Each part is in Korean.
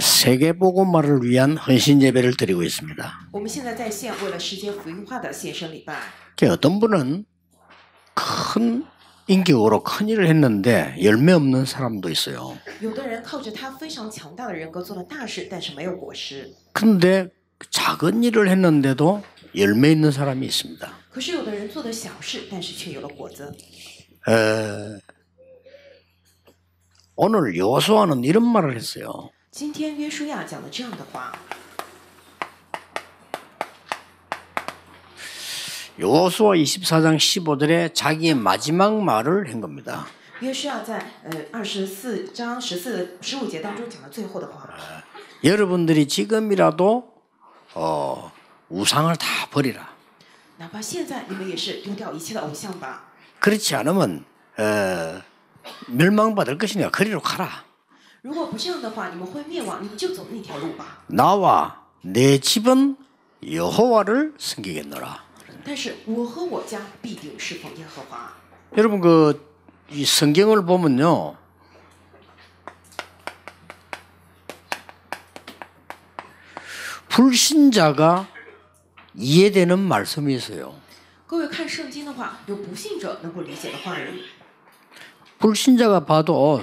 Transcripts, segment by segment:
세계 복음화를 위한 헌신 예배를 드리고 있습니다. 我们现在在线为了世界福音化的献身礼拜。 어떤 분은 큰 인격으로 큰 일을 했는데 열매 없는 사람도 있어요. 有的人靠着他非常强大的人格做了大事，但是没有果实。 근데 작은 일을 했는데도 열매 있는 사람이 있습니다. 可是有的人做的小事，但是却有了果子。 오늘 여호수아는 이런 말을 했어요. 今天约书亚讲了这样的话。 여호수아 24장 15절에 자기의 마지막 말을 한 겁니다. 约书亚在24章15节当中讲了最后的话。 여러분들이 지금이라도 우상을 다 버리라. 哪怕现在你们也是丢掉一切的偶像吧。 그렇지 않으면 멸망받을 것이니까 그리로 가라. 如果不这样的话，你们会灭亡，你们就走那条路吧。 나와 내 집은 여호와를 섬기겠노라. 但是我和我家必定侍奉耶和华。 여러분 이 성경을 보면요. 불신자가 이해되는 말씀이 있어요. 各位看圣经的话，有不信者能够理解的话语。 불신자가 봐도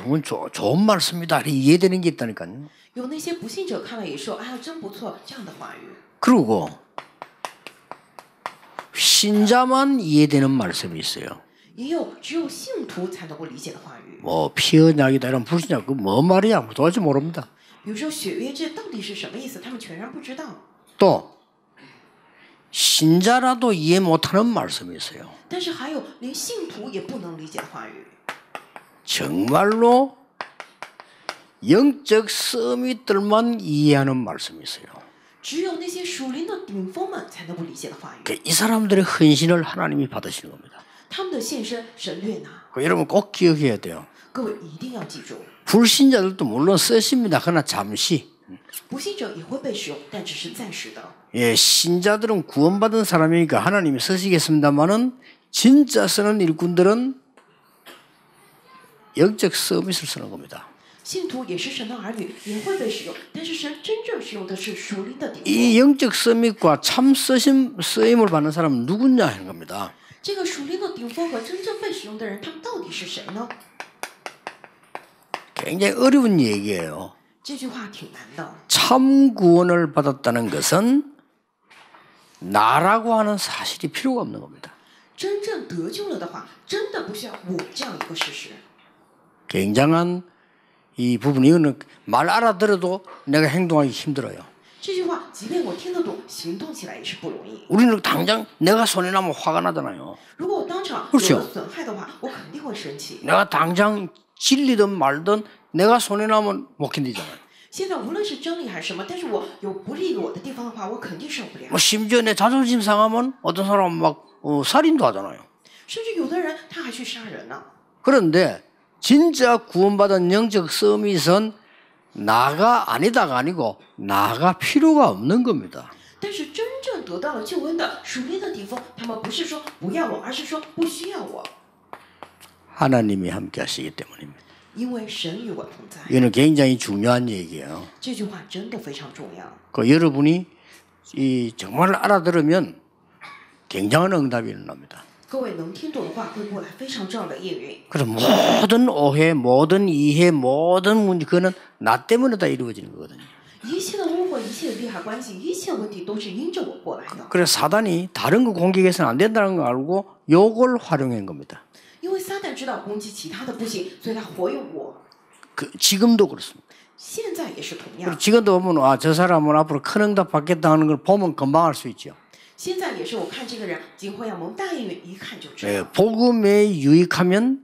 좋은 말씀이다 이렇게 이해되는 게 있다니까요. 有那些不信者看了也说：“哎呀，真不错！”这样的话语。 그리고 신자만 이해되는 말씀이 있어요. 也有只有信徒才能够理解的话语。 뭐 피언약이다 이런 불신자 그 뭐 말이야 도대체 모릅니다. 比如说血约制到底是什么意思，他们全然不知道。 또 신자라도 이해 못하는 말씀이 있어요. 但是还有连信徒也不能理解的话语。 정말로 영적 서밋들만 이해하는 말씀이 있어요. 只有那些属灵的顶峰们才能够理解的话语。 이 사람들의 헌신을 하나님이 받으시는 겁니다. 他们的献身神悦纳。 여러분 꼭 기억해야 돼요. 各位一定要记住， 불신자들도 물론 쓰십니다. 그러나 잠시. 不信者也会被使用，但只是暂时的。 예, 신자들은 구원받은 사람이니까 하나님이 쓰시겠습니다만은 진짜 쓰는 일꾼들은 영적 서밋을 쓰는 겁니다. 信徒也是神的儿女，也会被使用，但是神真正使用的是属灵的顶峰。 이 영적 서밋과 참 쓰임을 받는 사람은 누구냐 하는 겁니다. 这个属灵的顶峰和真正被使用的人，他们到底是谁呢？ 굉장히 어려운 얘기예요. 这句话挺难的。 참 구원을 받았다는 것은 나라고 하는 사실이 필요가 없는 겁니다. 真正得救了的话，真的不需要我这样一个事实。 굉장한 이 부분 이거는 말 알아들어도 내가 행동하기 힘들어요. 这句话，即便我听得懂，行动起来也是不容易。 우리는 당장 내가 손해 나면 화가 나잖아요. 如果我当场有 그렇죠 了损害的话，我肯定会生气。 내가 당장 진리든 말든 내가 손해 나면 못 견디잖아요. 现在无论是真理还是什么，但是我有不利于我的地方的话，我肯定受不了。 뭐 심지어 내 자존심 상하면 어떤 사람은 막 살인도 하잖아요. 甚至有的人他还去杀人呢。 그런데 진짜 구원받은 영적 서밋은 나가 아니다가 아니고 나가 필요가 없는 겁니다. 但是真正得到了救恩的属灵的顶峰，他们不是说不要我，而是说不需要我， 하나님이 함께 하시기 때문입니다. 因为神与我同在。 이거는 굉장히 중요한 얘기예요. 这句话真的非常重要。 여러분이 정말 알아들으면 굉장한 응답이 일어납니다. 各位能听懂的话，会过来非常重要的应允。 그래서 모든 오해, 모든 이해, 모든 문제 그거는 나 때문에 다 이루어지는 거거든요. 一切的误会，一切的利害关系，一切问题都是因着我过来的。 그래서 사단이 다른 거 공격해서는 안 된다는 걸 알고 요걸 활용한 겁니다. 因为撒旦知道攻击其他的不行，所以他活用我。 지금도 그렇습니다. 现在也是同 그리고 样， 지금도 보면 저 사람은 앞으로 큰 응답 받겠다 하는 걸 보면 금방 알 수 있죠. 现在也是我看这个人今后要蒙大应允，一看就知道。 예, 복음에 유익하면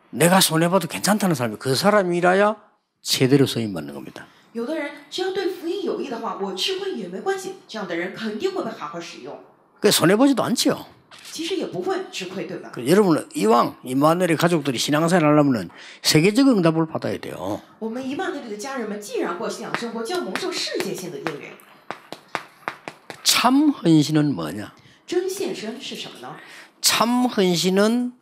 내가 손해봐도 괜찮다는 사람이 그 사람이라야 제대로 쓰임 받는 겁니다. 有的人只要对福音有益的话，我吃亏也没关系，这样的人肯定会被好好使用。 그 손해보지도 않죠. 其实也不会吃亏，对吧？ 여러분 이왕 이마누엘의 가족들이 신앙생활 하려면 세계적 응답을 받아야 돼요. 我们以马内利的家人们，既然过信仰生活，就要蒙受世界性的应允。 참 헌신은 뭐냐? 真献身是什么呢？ 참 헌신은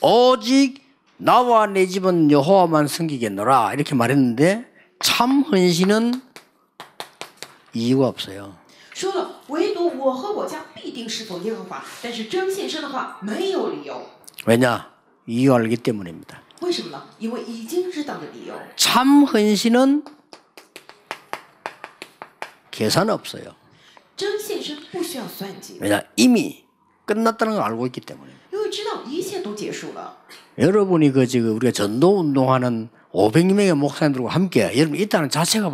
오직 나와 내 집은 여호와만 섬기겠노라 이렇게 말했는데 참 헌신은 이유가 없어요. 说了，唯独我和我家必定侍奉耶和华，但是真献身的话没有理由。 왜냐? 이유 알기 때문입니다. 为什么呢？因为已经知道的理由。 참 헌신은 계산 없어요. 真献身不需要算计， 왜냐? 이미 끝났다는 걸 알고 있기 때문에. 因为知道一切都结束了。 여러분이 지금 우리가 전도 운동하는 500명의 목사님들과 함께 여러분 있다는 자체가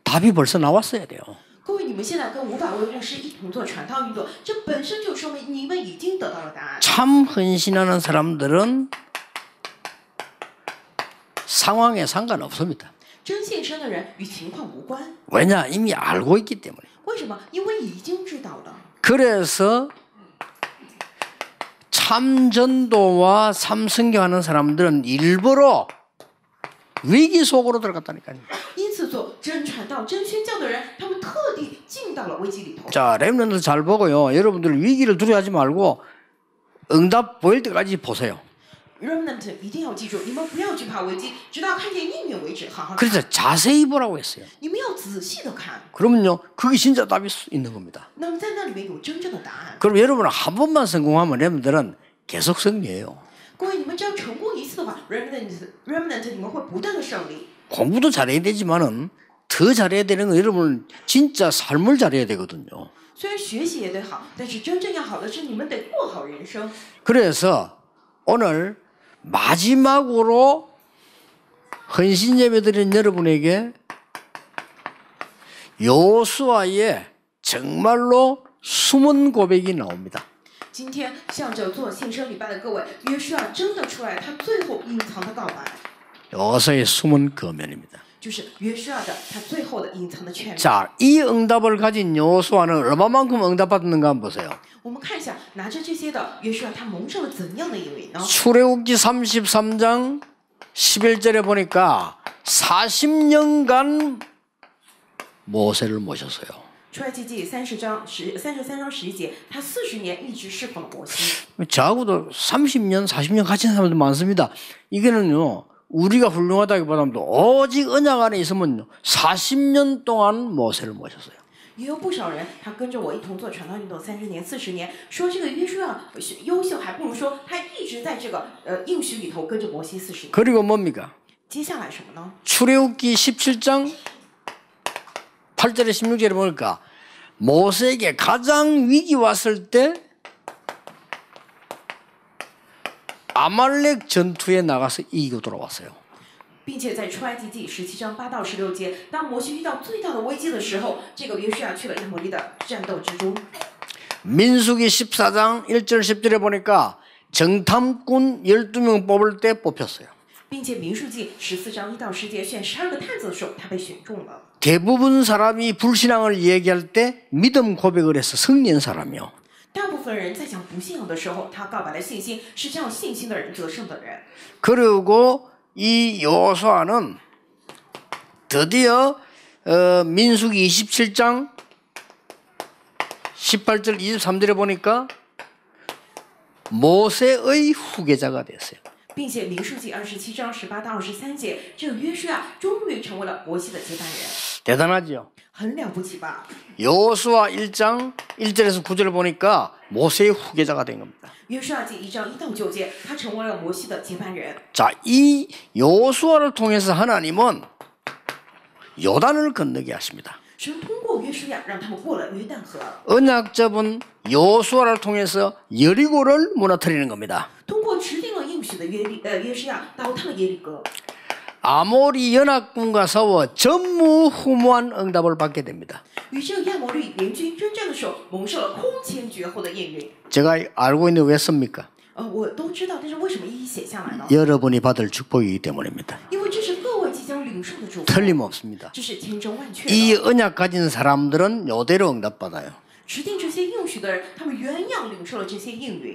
답이 벌써 나왔어야 돼요. 各位，你们现在跟500位牧师一同做传道运动，这本身就说明你们已经得到了答案。 참 헌신하는 사람들은 상황에 상관없습니다. 真献身的人与情况无关， 왜냐? 이미 알고 있기 때문에. 为什么？因为已经知道了。 그래서 참 전도와 참 선교하는 사람들은 일부러 위기 속으로 들어갔다니까요. 因此，做真传道、真宣教的人，他们特地进到了危机里头。 자, 렘넌트 잘 보고요. 여러분들 위기를 두려워하지 말고 응답 보일 때까지 보세요. Remnant 一定要记住，你们不要惧怕危机，直到看见应允为止，好好看。 그래서 자세히 보라고 했어요. 你们要仔细的看， 그러면요, 그게 진짜 답이 있는 겁니다. 那么在那里面有真正的答案。 그럼 여러분은 한 번만 성공하면 렘넌트들은 계속 승리해요. 各位，你们只要成功一次的话，Remnant 你们会不断的胜利。 공부도 잘해야 되지만은 더 잘해야 되는 건 여러분 진짜 삶을 잘해야 되거든요. 虽然学习也得好，但是真正要好的是你们得过好人生。 그래서 오늘 마지막으로 헌신 예배드린 여러분에게 여호수아의 정말로 숨은 고백이 나옵니다. 今天向着做献身礼拜的各位，约书亚真的出来，他最后隐藏的告白， 여호수아의 숨은 거면입니다. 就是约书亚的他最后的隐藏的劝勉。 자, 이 응답을 가진 여호수아는 얼마만큼 응답받았는가 한번 보세요. 我们看一下，拿着这些的约书亚，他蒙受了怎样的应允呢？ 출애굽기 33장 11절에 보니까 40년간 모세를 모셨어요. 出埃及记33章11节，他40年一直侍奉了摩西。 저하고도 30년, 40년 같이 한 사람들 많습니다. 이거는요, 우리가 훌륭하다기보다도 오직 언약 안에 있으면 40년 동안 모세를 모셨어요. 也有不少人，他跟着我一同做传道运动30年、40年，说这个约书亚优秀，还不如说他一直在这个应许里头跟着摩西40年。 그리고 뭡니까? 接下来什么呢？ 출애굽기 17장 8절에 16절에 보니까 모세에게 가장 위기 왔을 때 아말렉 전투에 나가서 이기고 돌아왔어요. 并且在出埃及记17章8到16节，当摩西遇到最大的危机的时候，这个约书亚去了亚摩利的战斗之中。 민수기 14장 1절 10절에 보니까 정탐꾼 12명 뽑을 때 뽑혔어요. 并且民数记14章1到10节选12个探子的时候，他被选中了。 대부분 사람이 불신앙을 얘기할 때 믿음 고백을 해서 승리한 사람이요. 大部分人在讲不信仰的时候，他告白了信心，是这样信心的人得胜的人。 그리고 이 여호수아는 드디어 민수기 27장 18절 23절에 보니까 모세의 후계자가 됐어요. 并且民数记27章18到23节，这个约书亚终于成为了摩西的接班人， 대단하죠. 很了不起吧？ 여호수아 1장 1절에서 9절을 보니까 모세의 후계자가 된 겁니다. 约书亚记1章1到9节，他成为了摩西的接班人。 자, 이 여호수아를 통해서 하나님은 요단을 건너게 하십니다. 神通过约书亚让他们过了约旦河， 언약잡은 여호수아를 통해서 여리고를 무너뜨리는 겁니다. 通过指定了应许的约书亚倒塌了耶利哥。 아모리 연합군과 싸워 전무후무한 응답을 받게 됩니다. 与这个亚摩利联军征战的时候，蒙受了空前绝后的应允。 제가 알고 있는데 왜 씁니까? 我都知道，但是为什么一一写下来呢？ 여러분이 받을 축복이기 때문입니다. 因为这是各位即将领受的祝福， 틀림없습니다. 这是千真万确 이 的。 언약 가진 사람들은 요대로 응답받아요. 指定这些应许的人，他们原样领受了这些应允。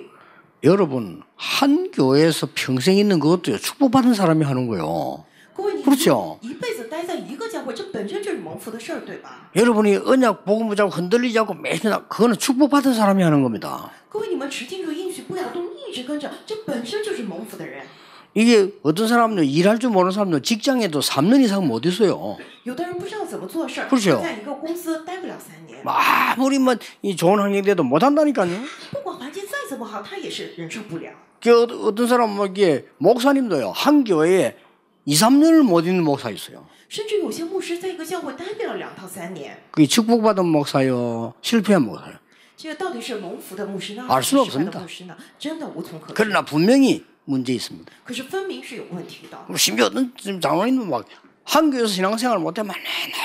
여러분, 한 교회에서 평생 있는 그것도요, 축복받은 사람이 하는 거예요. 各位，你 그렇죠. 一辈子待在一个教会，这本身就是蒙福的事儿，对吧？ 여러분이 언약 복음 붙잡고 흔들리지 않고 매일 그거는 축복받은 사람이 하는 겁니다. 各位，你们持定住应许不摇动，一直跟着，这本身就是蒙福的人。 이게 어떤 사람은 일할 줄 모르는 사람도 직장에도 3년 이상 못 있어요. 有的人不知道怎么做事儿， 그렇죠 在一个公司待不了3年， 아무리 뭐 이 좋은 환경돼도 못 한다니까요. 不管环境再怎么好，他也是忍受不了。 그 어떤 사람은 뭐 이게 목사님도요. 한 교회에 2, 3년을 못 있는 목사 있어요. 甚至有些牧师在一个教会待不了2到3年， 그게 축복받은 목사요, 실패한 목사요. 这个到底是蒙福的牧师呢， 알 还是 수는 失败的 없습니다 牧师呢？真的无从可知。 그러나 분명히 문제 있습니다. 可是分明是有问题的， 심지어 어떤 지금 장로님도 막 한 교회에서 신앙생활 못해 맨날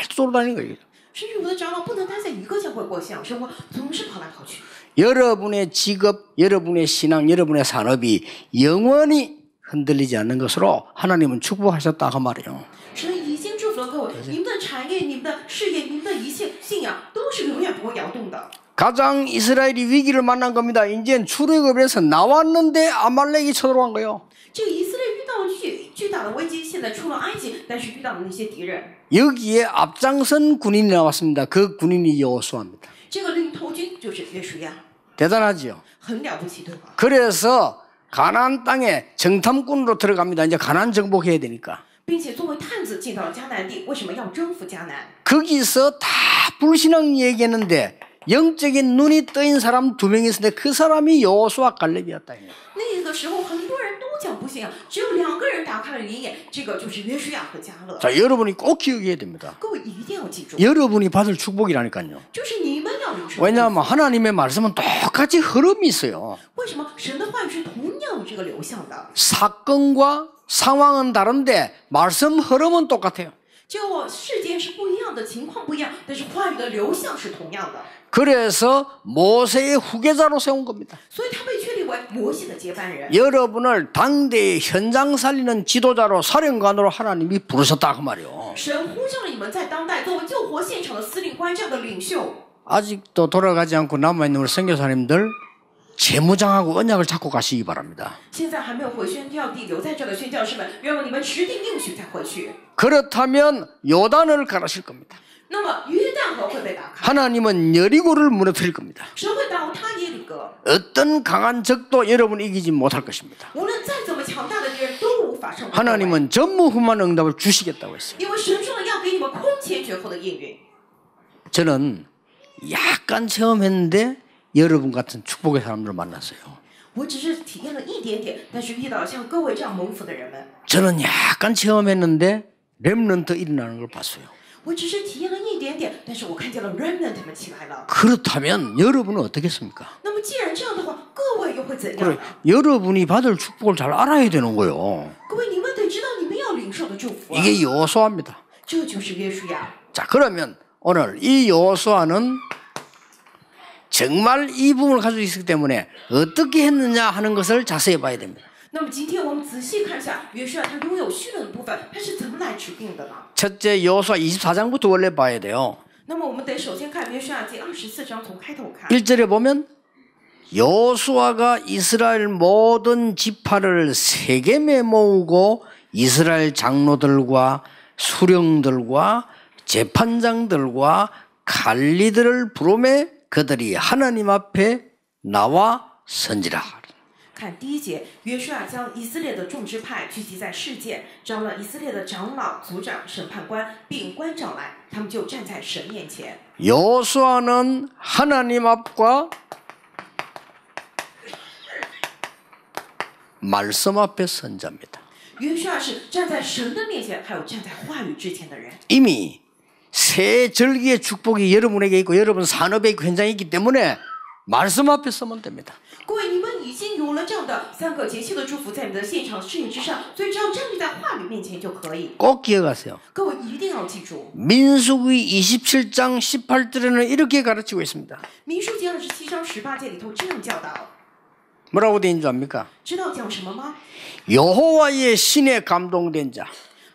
쫓아다니는 거예요. 甚至有的长老不能待在一个教会过信仰生活，总是跑来跑去。 여러분의 직업, 여러분의 신앙, 여러분의 산업이 영원히 흔들리지 않는 것으로 하나님은 축복하셨다 그 말이에요. 神已经祝福了各位，你们的产业、你们的事业、你们的一切信仰都是永远不会摇动的。 가장 이스라엘이 위기를 만난 겁니다. 이제 출애굽에서 나왔는데 아말렉이 쳐들어간 거예요. 这个以色列遇到了巨大的危机，现在出了埃及，但是遇到了那些敌人。 여기에 앞장선 군인이 나왔습니다. 그 군인이 여호수아입니다. 这个领头军就是约书亚， 대단하지요. 很了不起，对吧？ 그래서 가나안 땅에 정탐꾼으로 들어갑니다. 이제 가나안 정복해야 되니까. 并且作为探子进到了迦南地，为什么要征服迦南？ 거기서 다 불신앙 얘기했는데 영적인 눈이 떠인 사람 2명이 있었는데 그 사람이 여호수아 갈렙이었다. 那个时候很多人都讲不信仰，只有2个人打开了灵眼，这个就是约书亚和迦勒。 자, 여러분이 꼭 기억해야 됩니다. 各位一定要记住， 여러분이 받을 축복이라니까요. 就是你们要领受。 왜냐하면 하나님의 말씀은 똑같이 흐름이 있어요. 为什么神的话语是同样有这个流向的？ 사건과 상황은 다른데 말씀 흐름은 똑같아요. 就我事件是不一样的，情况不一样，但是话语的流向是同样的。 그래서 모세의 후계자로 세운 겁니다. 所以他被确立为摩西的接班人。 여러분을 당대의 현장 살리는 지도자로 사령관으로 하나님이 부르셨다 그 말이요. 神呼召了你们在当代作为救活现场的司令官这样的领袖。 아직도 돌아가지 않고 남아있는 우리 선교사님들 재무장하고 언약을 잡고 가시기 바랍니다. 现在还没有回宣教地留在这的宣教士们，愿望你们持定应许再回去。 그렇다면 요단을 가르실 겁니다. 那么约旦河会被打开， 하나님은 여리고를 무너뜨릴 겁니다. 神会倒塌耶利哥。 어떤 강한 적도 여러분 이기지 못할 것입니다. 无论再怎么强大的敌人都无法胜过各位， 하나님은 전무후무한 응답을 주시겠다고 했어요. 因为神说了要给你们空前绝后的应允。 저는 약간 체험했는데 여러분 같은 축복의 사람들을 만났어요. 我只是体验了一点点，但是遇到像各位这样蒙福的人们。 저는 약간 체험했는데 렘넌트 일어나는 걸 봤어요. 我只是体验了一点点，但是我看见了 remnant 们起来了。 그렇다면 여러분은 어떻겠습니까? 那么既然这样的话，各位又会怎样 그래, 呢？ 여러분이 받을 축복을 잘 알아야 되는 거예요. 各位，你们得知道你们要领受的祝福啊， 이게 여호수아입니다. 这就是约书亚。 자, 그러면 오늘 이 여호수아는 정말 이 부분을 가지고 있기 때문에 어떻게 했느냐 하는 것을 자세히 봐야 됩니다. 那么今天我们仔细看一下约书亚他拥有虚论的部分，他是怎么来指定的呢？ 첫째 여호수아 24장부터 원래 봐야 돼요. 那么我们得首先看约书亚记24章，从开头看。 1절에 보면 여호수아가 이스라엘 모든 지파를 세겜에 모으고 이스라엘 장로들과 수령들과 재판장들과 관리들을 부르매 그들이 하나님 앞에 나와 선지라. 看第1节，约书亚将以色列的众支派聚集在示剑，招了以色列的长老、族长、审判官并官长来，他们就站在神面前。 여호수아는 하나님 앞과 말씀 앞에 선자입니다. 约书亚是站在神的面前，还有站在话语之前的人。 이미 새 절기의 축복이 여러분에게 있고 여러분 산업에 있고 현장에 있기 때문에 말씀 앞에 서면 됩니다. 各位，你们已经有了这样的3个节气的祝福在你们的现场事业之上，所以只要站立在话语面前就可以。 꼭 기억하세요. 各位一定要记住， 민수기 27장 18절에는 이렇게 가르치고 있습니다. 民数记27章18节里头这样教导， 뭐라고 되어 있는 줄 압니까? 知道讲什么吗？ 여호와의 신에 감동된 자.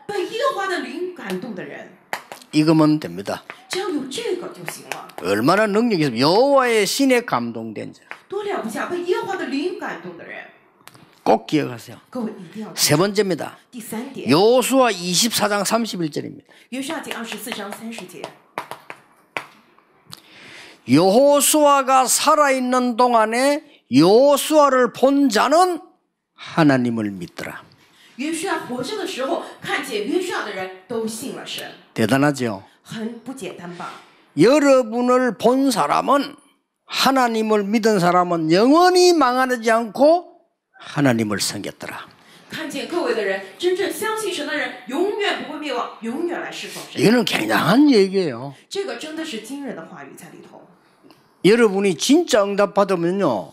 被耶和华的灵感动的人， 이거면 됩니다. 只要有这个就行了。 얼마나 능력이 있으면 여호와의 신에 감동된 자. 多了不起啊！被耶和华的灵感动的人， 꼭 기억하세요. 各位一定要记 세 번째입니다. 第3点， 여호수아 24장 31절입니다. 约书亚记24章30节。 여호수아가 살아있는 동안에 여호수아를 본 자는 하나님을 믿더라. 约书亚活着的时候，看见约书亚的人都信了神， 대단하죠. 很不简单吧？ 여러분을 본 사람은 하나님을 믿은 사람은 영원히 망하지 않고 하나님을 섬겼더라. 看见各位的人，真正相信神的人，永远不会灭亡，永远来侍奉神。 이거는 굉장한 얘기예요. 这个真的是惊人的话语在里头。 여러분이 진짜 응답 받으면요,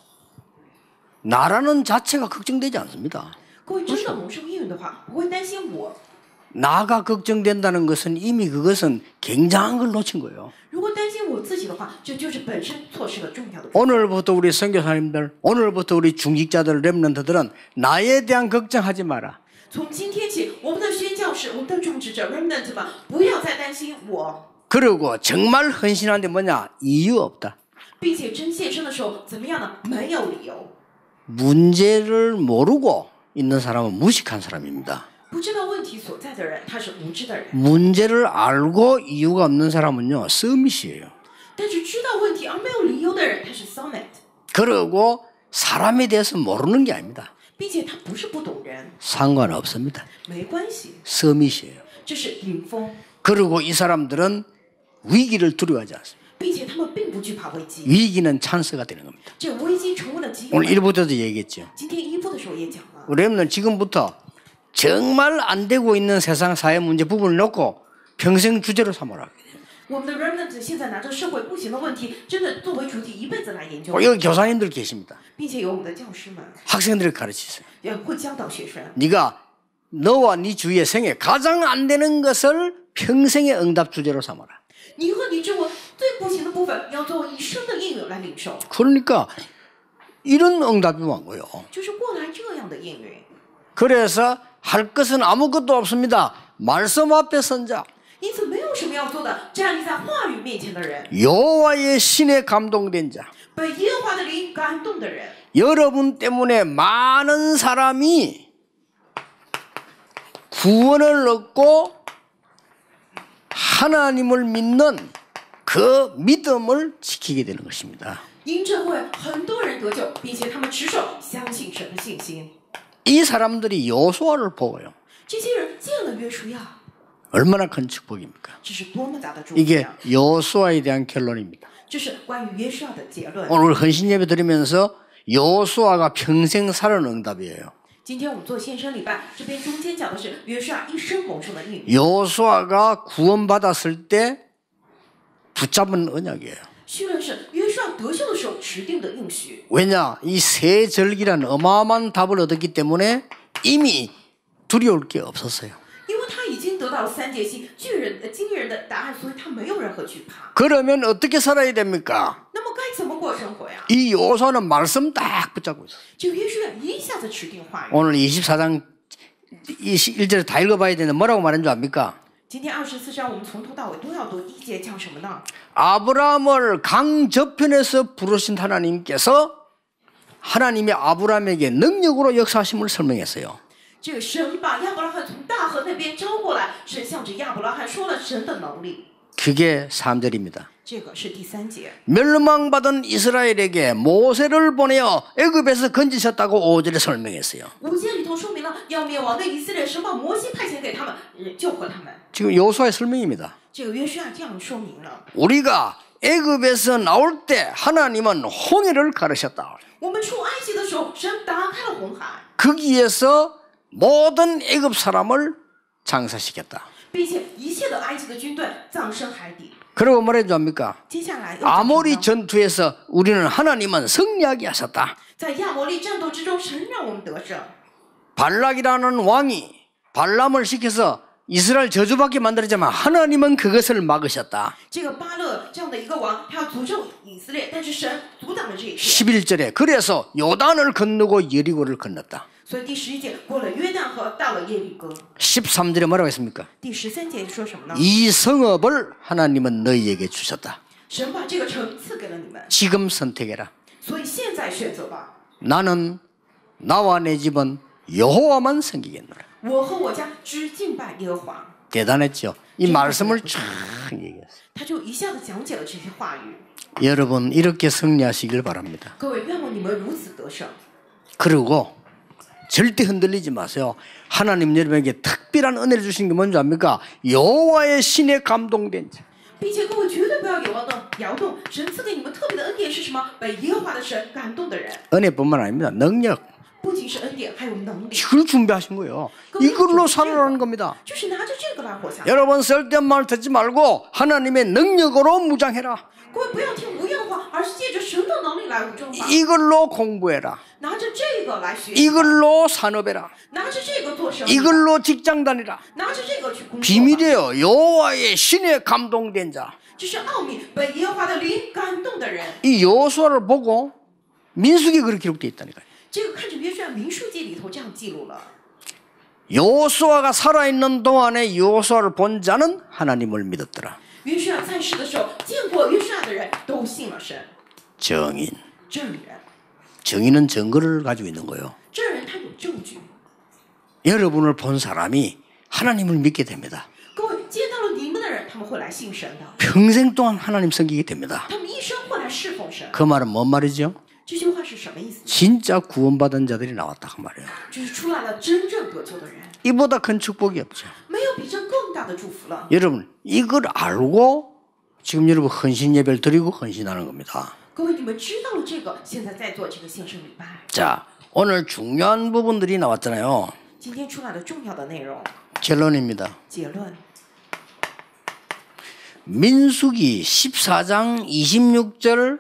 나라는 자체가 걱정되지 않습니다. 各位真的蒙受应允的话，不会担心我。 나가 걱정된다는 것은 이미 그것은 굉장한 걸 놓친 거예요. 如果担心我自己的话，这就是本身错失了重要的。 오늘부터 우리 선교사님들, 오늘부터 우리 중직자들, 렘넌트들은 나에 대한 걱정하지 마라. 从今天起，我们的宣教士、我们的种植者 remnant 们，不要再担心我， 그리고 정말 헌신한데 뭐냐? 이유 없다. 并且真献身的时候怎么样呢？没有理由。 문제를 모르고 있는 사람은 무식한 사람입니다. 不知道问题所在的人，他是无知的人； 문제를 알고 이유가 없는 사람은요, 서밋이에요. 但是知道问题而没有理由的人，他是 summit， 그리고 사람에 대해서 모르는 게 아닙니다. 并且他不是不懂人， 상관없습니다. 没关系， 서밋이에요. 这是迎风， 그리고 이 사람들은 위기를 두려워하지 않습니다. 并且他们并不惧怕危机， 위기는 찬스가 되는 겁니다. 这个危机成为了机 오늘 会。 1부에도 얘기했죠. 今天一部的时候也讲了， 우리는 지금부터 정말 안 되고 있는 세상 사회 문제 부분을 놓고 평생 주제로 삼아라. 我们的 remnant 现在拿着社会不行的问题，真的作为主题一辈子来研究， 여기 교사님들 계십니다. 并且有我们的教师们 학생들을 가르치세요. 也会教导学生。 네가 너와 네 주위의 생에 가장 안 되는 것을 평생의 응답 주제로 삼아라. 你和你周围最不行的部分，要作为一生的应允来领受， 그러니까 이런 응답이 온 거예요. 就是过来这样的应允。 그래서 할 것은 아무것도 없습니다. 말씀 앞에 선 자, 因此，没有什么要做的，站立在话语面前的人， 여호와의 신에 감동된 자. 被耶和华的灵感动的人， 여러분 때문에 많은 사람이 구원을 얻고 하나님을 믿는 그 믿음을 지키게 되는 것입니다. 因这会很多人得救，并且他们持守相信神的信心。 이 사람들이 여호수아를 보고요. 这些人见了约书亚， 얼마나 큰 축복입니까? 这是多么大的祝福 이게 呀！ 여호수아에 대한 결론입니다. 这是关于约书亚的结论。 오늘 헌신 예배 드리면서 여호수아가 평생 살은 응답이에요. 今天我们做献身礼拜，这边中间讲的是约书亚一生蒙受的应允。 여호수아가 구원받았을 때 붙잡은 언약이에요. 虚论是约书亚得救的时候指定的应许， 왜냐? 이 세 절기라는 어마어마한 답을 얻었기 때문에 이미 두려울 게 없었어요. 因为他已经得到了三节星巨人惊人的答案，所以他没有任何惧怕。 그러면 어떻게 살아야 됩니까? 那么该怎么过生活呀？ 이 여호수아는 말씀 딱 붙잡고 있어요. 这个约书亚一下子指定话语。 오늘 24장 21절을 다 읽어봐야 되는데 뭐라고 말한 줄 압니까? 今天24章我们从头到尾都要读，第一节讲什么呢？ 아브라함을 강 저편에서 부르신 하나님께서 하나님의 아브라함에게 능력으로 역사하심을 설명했어요. 这个神把亚伯拉罕从大河那边招过来，神向着亚伯拉罕说了神的能力。 그게 3절입니다. 这个是第三节。 멸망받은 이스라엘에게 모세를 보내어 애굽에서 건지셨다고 5절에 설명했어요. 5节里头说明了要灭亡的以色列，神把摩西派遣给他们，救活他们。 지금 여호수아의 설명입니다. 这个约书亚这样说明了。 우리가 애굽에서 나올 때 하나님은 홍해를 가르셨다. 我们出埃及的时候，神打开了红海， 거기에서 모든 애굽 사람을 장사시켰다. 并且一切的埃及的军队葬身海底。 그리고 뭐라고 합니까? 接下来 아모리 전투에서 우리는 하나님은 승리하게 하셨다. 在亚摩利战斗之中，神让我们得胜。 발락이라는 왕이 발람을 시켜서 이스라엘 저주받게 만들었지만 하나님은 그것을 막으셨다. 这个巴勒这样的一个王，他要诅咒以色列，但是神阻挡了这一切。 11절에 그래서 요단을 건너고 여리고를 건넜다. 所以第11节过了约旦河，到了耶利哥。 13절에 뭐라고 했습니까? 第13节说什么呢？ 이 성읍을 하나님은 너희에게 주셨다. 神把这个城赐给了你们， 지금 선택해라. 所以现在选择吧。 나는 나와 내 집은 여호와만 섬기겠노라. 我和我家只敬拜耶和华。 대단했죠. 이 말씀을 쫙 얘기했어요. 他就一下子讲解了这些话语。 여러분 이렇게 승리하시길 바랍니다. 各位，愿望你们如此得胜。 그리고 절대 흔들리지 마세요. 하나님 여러분에게 특별한 은혜를 주신 게 뭔지 압니까? 여호와의 신에 감동된 자. 并且各位绝对不要摇动，神赐给你们特别的恩典是什么？被耶和华的神感动的人， 은혜뿐만 아닙니다. 능력. 不仅是恩典，还有能力， 그걸 준비하신 거예요. 이걸로 살아라는 겁니다. 就是拿着这个来活下来。 여러분 쓸데없는 말 듣지 말고 하나님의 능력으로 무장해라. 各位不要听无用的话，而是借着神的能力来武装化， 이걸로 공부해라. 拿着这个来学习， 이걸로 산업해라. 拿着这个做生意， 이걸로 직장 다니라. 拿着这个去工作。 비밀이에요. 여호와의 신에 감동된 자. 这是奥秘，被耶和华的灵感动的人。 이 여호수아를 보고 민수기에 그렇게 기록되어 있다니까요. 这个看着约书亚民数记里头这样记录了。 여호수아가 살아있는 동안에 여호수아를 본 자는 하나님을 믿었더라. 约书亚在世的时候，见过约书亚的人都信了神。 정인. 证人， 정인은 증거를 가지고 있는 거예요. 证人他有证据。 여러분을 본 사람이 하나님을 믿게 됩니다. 各位见到了你们的人，他们会来信神的， 평생 동안 하나님 섬기게 됩니다. 他们一生会来侍奉神。 그 말은 뭔 말이죠? 这句话是什么意思？ 진짜 구원받은 자들이 나왔다 그 말이에요. 就是出来了真正得救的人， 이보다 큰 축복이 없죠. 没有比这更大的祝福了。 여러분 이걸 알고 지금 여러분 헌신 예배를 드리고 헌신하는 겁니다. 各位，你们知道了这个，现在在做这个献圣礼拜。 자, 오늘 중요한 부분들이 나왔잖아요. 今天出来了重要的内容， 결론입니다. 结论。 민수기 14장 26절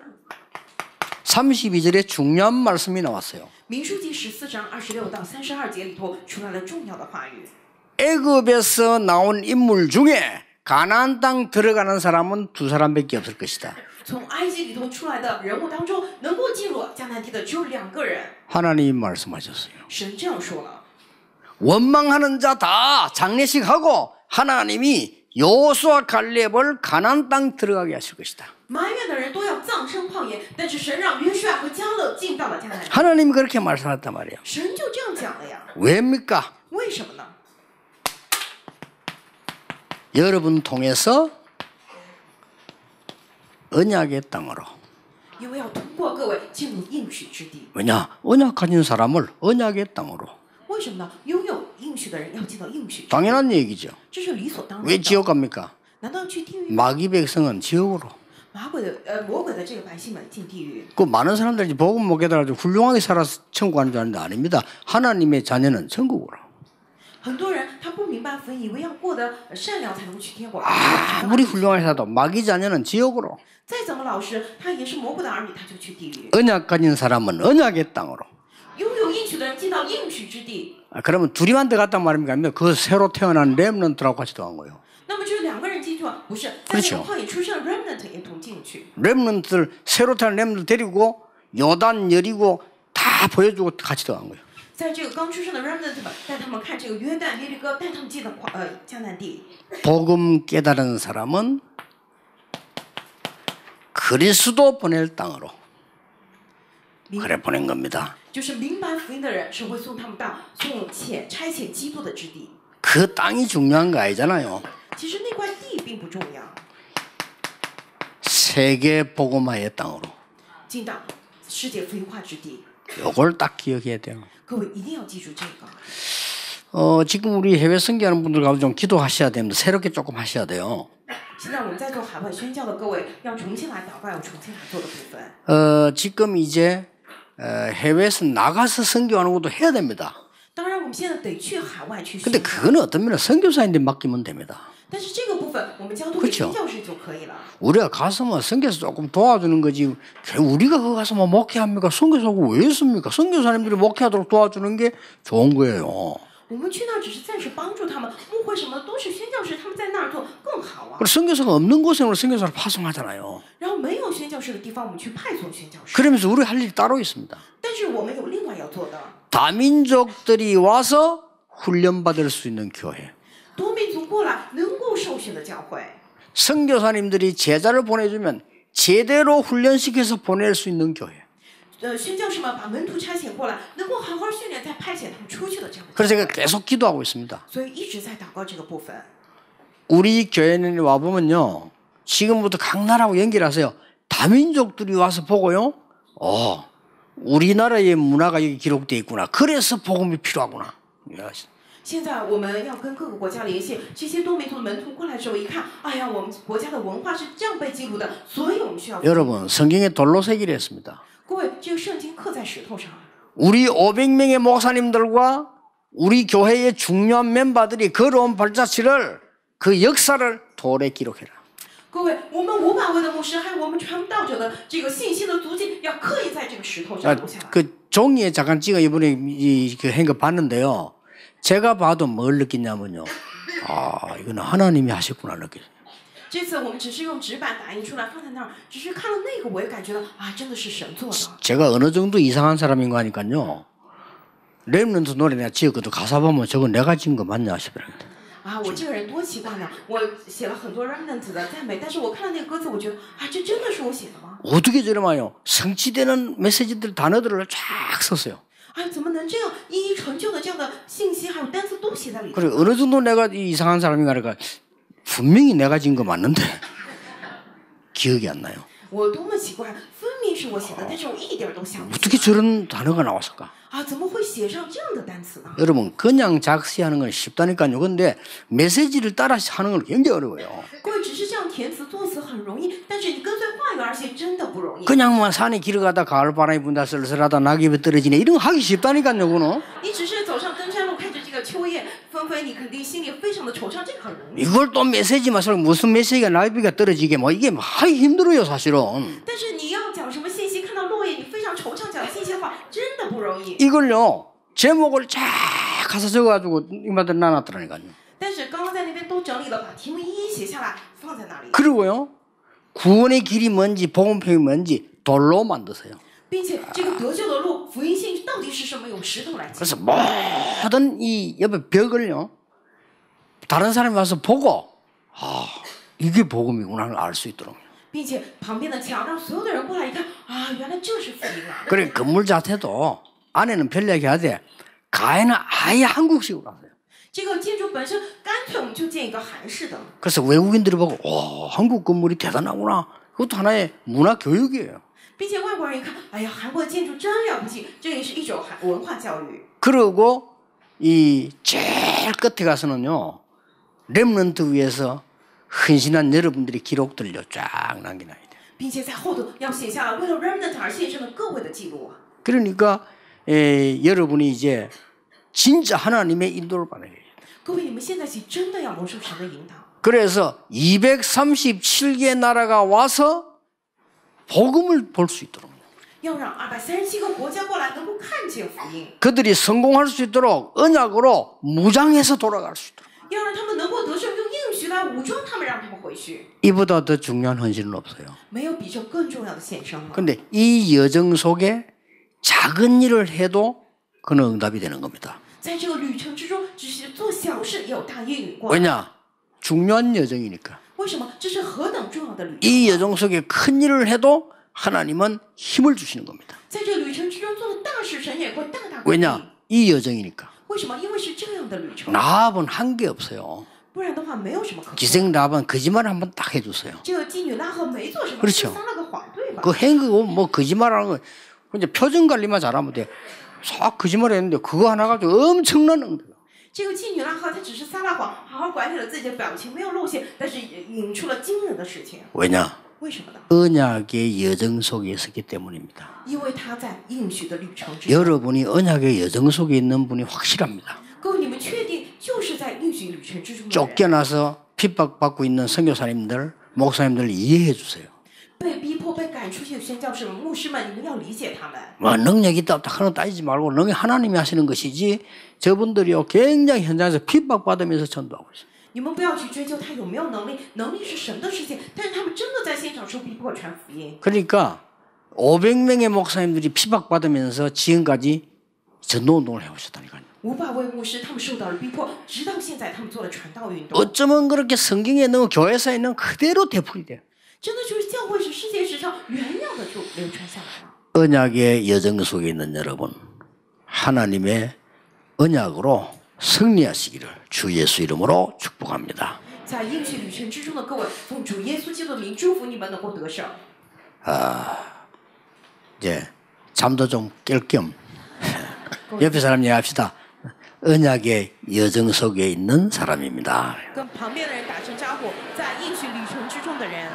32절에 중요한 말씀이 나왔어요. 民数记14章26到32节里头出来了重要的话语。 애굽에서 나온 인물 중에 가나안 땅 들어가는 사람은 두 사람밖에 없을 것이다. 从埃及里头出来的人物当中，能够进入迦南地的只有2个人。 하나님이 말씀하셨어요. 神这样说了。 원망하는 자 다 장례식하고 하나님이 여호수아 갈렙을 가나안 땅 들어가게 하실 것이다. 埋怨的人都要葬身旷野，但是神让约书亚和迦勒进到了迦南地。 하나님이 그렇게 말씀하셨단 말이에요. 神就这样讲了呀。 왜입니까? 为什么呢？ 여러분 통해서 언약의 땅으로. 因为要通过各位进入应许之地。 왜냐? 언약 가진 사람을 언약의 땅으로. 为什么呢？拥有应许的人要进到应许之地， 당연한 얘기죠. 这是理所当然 왜 的。 지옥 갑니까? 难道去地狱？ 마귀 백성은 지옥으로. 魔鬼的这个百姓们进地狱。 그 많은 사람들이 복음 못 깨달아가지고 훌륭하게 살아서 천국 가는 줄 아는데 아닙니다. 하나님의 자녀는 천국으로. 很多人他不明白福音，以为要过得善良才能去天国。 아무리 훌륭하게 살아도 마귀 자녀는 지옥으로. 再怎么老实，他也是魔鬼的儿女，他就去地狱。 언약 가진 사람은 언약의 땅으로. 拥有应许的人进到应许之地， 그러면 둘이만 들어갔단 말입니까? 아니면 그 새로 태어난 렘넌트라고 같이 들어간 거예요. 那么只有2个人进去吗？不是，在那个旷野出生的 remnant 也同进去。 렘넌트를 새로 태어난 렘넌트 데리고 요단 여리고 다 보여주고 같이 들어간 거예요. 在这个刚出生的 remnant 们带他们看这个约旦耶利哥，带他们进到迦南地。 복음 깨달은 사람은 그리스도 보낼 땅으로. 그래 보낸 겁니다. 就是明白福音的人，神会送他们到差遣基督的之地。 그 땅이 중요한 거 아니잖아요. 其实那块地并不重要， 세계 복음화의 땅으로. 进到世界福音化之地。 요걸 딱 기억해야 돼요. 各位一定要记住这个。 지금 우리 해외 선교하는 분들 가서 좀 기도하셔야 됩니다. 새롭게 조금 하셔야 돼요. 现在我们在做海外宣教的各位，要重新来祷告，要重新来做的部分。 지금 이제 해외에서 나가서 선교하는 것도 해야 됩니다. 当然，我们现在得去海外去宣 근데 教， 그거는 어떤 면에 선교사인데 맡기면 됩니다. 但是这个部分我们交托给 그렇죠 宣教士就可以了。 우리가 가서 뭐 선교사 조금 도와주는 거지. 우리가 거기 가서 뭐 목회합니까? 선교사고 왜 있습니까? 선교사님들이 목회하도록 도와주는 게 좋은 거예요. 我们去那只是暂时帮助他们，牧会什么都是宣教士他们在那儿做更好啊。 그리고 선교사가 없는 곳에 우리 선교사를 파송하잖아요. 然后没有宣教士的地方，我们去派送宣教士。 그러면서 우리 할 일이 따로 있습니다. 但是我们有另外要做的， 다민족들이 와서 훈련받을 수 있는 교회. 多民族过来能够受训的教会。 선교사님들이 제자를 보내주면 제대로 훈련시켜서 보낼 수 있는 교회. 宣教士们把门徒差遣过来，能够好好训练，再派遣他们出去的这样的教 그래서 会。 제가 계속 기도하고 있습니다. 所以一直在祷告这个部分。 우리 교회는 와보면요. 지금부터 각 나라하고 연결하세요. 다민족들이 와서 보고요. 우리나라의 문화가 여기 기록되어 있구나. 그래서 복음이 필요하구나. 现在我们要跟各个国家连线，这些多民族的门徒过来之后一看，哎呀，我们国家的文化是这样被记录的，所以我们需要。 여러분, 성경에 돌로 새기려 했습니다. 各位，这个圣经刻在石头上。 우리 500명의 목사님들과 우리 교회의 중요한 멤버들이 걸어온 발자취를 그 역사를 돌에 기록해라. 各位，我们500位的牧师，还有我们传道者的这个信息的足迹，要刻意在这个石头上留下来。 그 종이에 잠깐 찍어 이번에 한 거 봤는데요. 제가 봐도 뭘 느끼냐면요. 아, 이거는 하나님이 하셨구나 느꼈어요. 这次我们只是用纸板打印出来放在那儿，只是看了那个，我也感觉到啊，真的是神做的。 제가 어느 정도 이상한 사람인가 하니까요. 렘넌트 노래 내가 지었거든. 가사 보면 저거 내가 지은 거 맞냐 싶더라고요. 啊，我这个人多奇怪呢！我写了很多 remnant 的赞美，但是我看到那个歌词，我觉得啊，这真的是我写的吗？ 어떻게 저러마요? 성취되는 메시지들 단어들을 쫙 썼어요. 啊，怎么能这样一一成就的这样的信息还有单词都写在里头？ 그래 어느 정도 내가 이상한 사람인가 하니까 분명히 내가 지은 거 맞는데 기억이 안 나요. 我多么奇怪，分明是我写的，但是我一点都想不起 어떻게 저런 단어가 나왔을까? 啊，怎么会写上这样的单词呢？ 여러분 그냥 작시하는 건 쉽다니까요. 근데 메시지를 따라 하는 건 굉장히 어려워요. 各位只是这样填词作词很容易，但是你跟随话语而写真的不容易。 그냥만 산에 길어가다 가을 바람이 분다 쓸쓸하다 낙엽이 떨어지네 이런 거 하기 쉽다니까요. 그거는. 你只是走上登山路，看着这个秋叶纷飞，你肯定心里非常的惆怅，这个很容易。 이걸 또 메시지만 써 무슨 메시지가 낙엽이가 떨어지게 뭐 이게 하기 힘들어요 사실은. 但是你要讲什么信息，看到落叶你非常惆怅，讲信息的话真的不容易。 이걸요 제목을 쫙 가서 적어가지고 이마들 나눴더라니까요. 但是刚刚在那边都整理了，把题目一一写下来，放在那里， 그리고요 구원의 길이 뭔지 복음표이 뭔지 돌로 만드세요. 并且这个得救的路，福音信到底是什么？用石头来记。 그래서 모든 이 옆에 벽을요 다른 사람이 와서 보고 아 이게 복음이구나 알 수 있도록. 并且旁边的墙让所有的人过来一看，啊，原来这是福音啊！ 그래 건물 자체도 안에는 편리하게 하되 가에는 아예 한국식으로 하세요. 这个建筑本身，干脆我们就建一个韩式的。 그래서 외국인들이 보고 와 한국 건물이 대단하구나. 그것도 하나의 문화 교육이에요. 并且外国人一看，哎呀，韩国的建筑真了不起，这也是一种文化教育。 그리고 이 제일 끝에 가서는요 렘넌트 위에서 헌신한 여러분들의 기록들요 쫙 남겨놔야 돼요. 并且在后头要写下来为了 remnant 而献身的各位的记录啊。 그러니까 여러분이 이제 진짜 하나님의 인도를 받아야 돼요. 各位，你们现在起真的要蒙受神的引导。 그래서 237개 나라가 와서 복음을 볼 수 있도록 要让237个国家过来能够看见福音， 그들이 성공할 수 있도록 언약으로 무장해서 돌아갈 수 있도록 要让他们能够得胜，用应许来武装他们，让他们回去。 이보다 더 중요한 헌신은 없어요. 没有比这更重要的献身了。 그런데 이 여정 속에 작은 일을 해도 그는 응답이 되는 겁니다. 在这个旅程之中，只是做小事也有大应允过来。 왜냐? 중요한 여정이니까. 为什么？这是何等重要的旅程！ 이 여정 속에 큰 일을 해도 하나님은 힘을 주시는 겁니다. 在这个旅程之中做的大事，神也会大大鼓励。 왜냐? 이 여정이니까. 为什么？因为是这样的旅程， 라합은 한 게 없어요. 不然的话没有什么可说。 기생 라합은 거짓말 한번 딱 해줬어요. 这个妓女拉合没做什么， 그렇 就 죠 撒了个谎，对吧？ 그 행거 뭐 거짓말하는 거 이제 표정 관리만 잘하면 돼. 싹 거짓말했는데 그거 하나 가지고 엄청난 응답. 这个妓女拉合她只是撒了谎，好好管理了自己的表情，没有露馅，但是引出了惊人的事情。 왜냐? 为什么呢？ 언약의 여정 속에 있었기 때문입니다. 因为她在应许的旅程之中。 여러분이 언약의 여정 속에 있는 분이 확실합니다. 各位，你们确定就是在应许旅程之中的人？ 쫓겨나서 핍박받고 있는 선교사님들, 목사님들 이해해 주세요. 被逼迫、被赶出去的宣教士们、牧师们，你们要理解他们。 뭐 능력이 있다 없다 하는 거 따지지 말고 능력 하나님이 하시는 것이지 저분들이요 굉장히 현장에서 핍박받으면서 전도하고 있어요. 你们不要去追究他有没有能力，能力是神的事情，但是他们真的在现场受逼迫传福音。 그러니까 500명의 목사님들이 핍박받으면서 지금까지 전도운동을 해오셨다니까요. 500位牧师，他们受到了逼迫，直到现在，他们做了传道运动。 어쩌면 그렇게 성경에 넣은 교회사에 있는 그대로 되풀이 돼요. 真的就是教会是世界史上原样的就流传下来了。 언약의 여정 속에 있는 여러분, 하나님의 언약으로 승리하시기를 주 예수 이름으로 축복합니다. 在应许旅程之中的各位，奉主耶稣基督的名祝福你们能够得胜。 이제 잠도 좀 깰 겸 옆에 사람 얘기합시다. 언약의 여정 속에 있는 사람입니다. 跟旁边的人打声招呼，在应许旅程之中的人，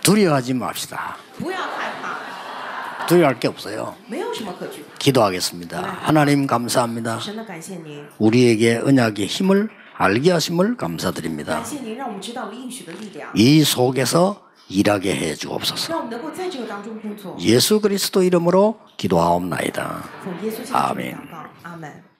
두려워하지 맙시다. 不要害怕， 두려워할 게 없어요. 没有什么可惧。 기도하겠습니다. 하나님 감사합니다. 神的感谢您， 우리에게 언약의 힘을 알게 하심을 감사드립니다. 感谢您让我们知道了应许的力量， 이 속에서 일하게 해 주옵소서. 让我们能够在这个当中工作。 예수 그리스도 이름으로 기도하옵나이다. 奉耶稣基督的名 아멘. 祷告，阿门。